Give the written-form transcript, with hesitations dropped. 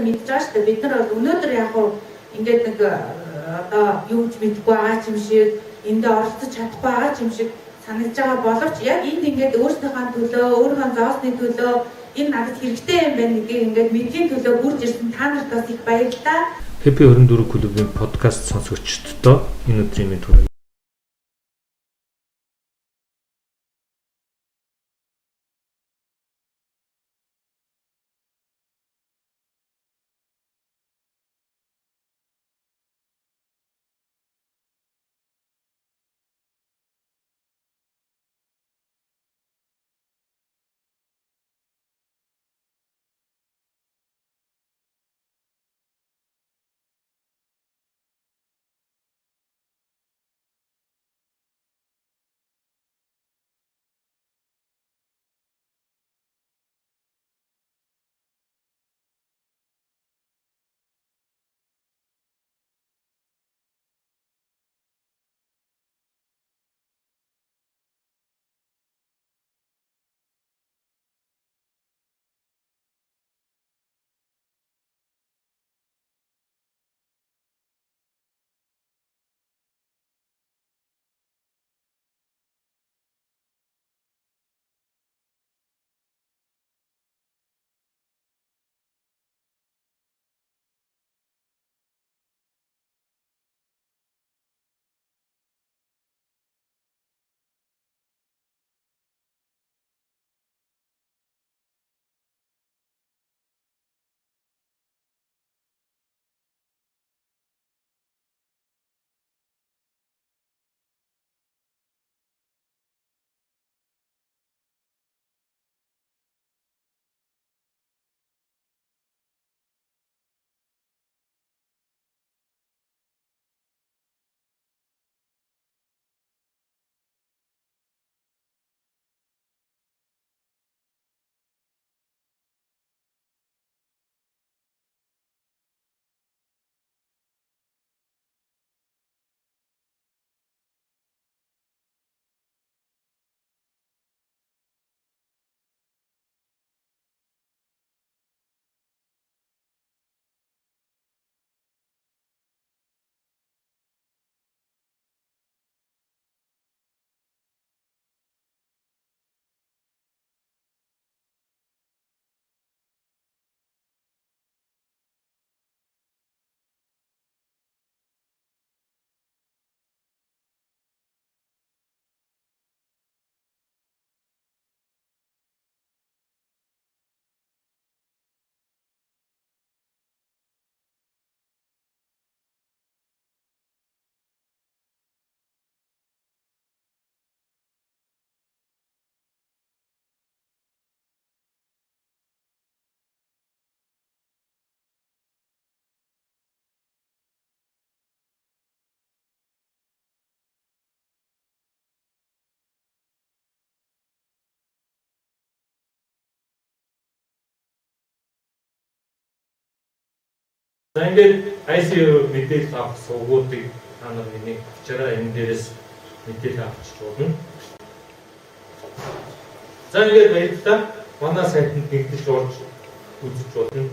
мэдж байгаа шүү дээ. Бид нар бол өнөөдөр яг хуу ингээд нэг одоо юу ч мэдэхгүй байгаа юм шиг эндээ оролцож чадахгүй байгаа юм шиг санагдж байгаа боловч яг энд ингээд өөрсдийнхөө төлөө, өөрийнхөө зоосны төлөө энэ надад хэрэгтэй юм байна гэдгийг ингээд мэдхийн төлөө бүрж ирсэн та нарт бас их баярлалаа. Happy 24 клубын подкаст сонсогчдоо энэ өдрийн мэнд хүргэе. За ингээд ICU мэдээлэл авах сувгуудыг та нар нэг авчаараа энэ дээрээс мэдээлэл авч болно. За ингээд баярлалаа. Манай сайтанд нэгдэж орж үзэж болно.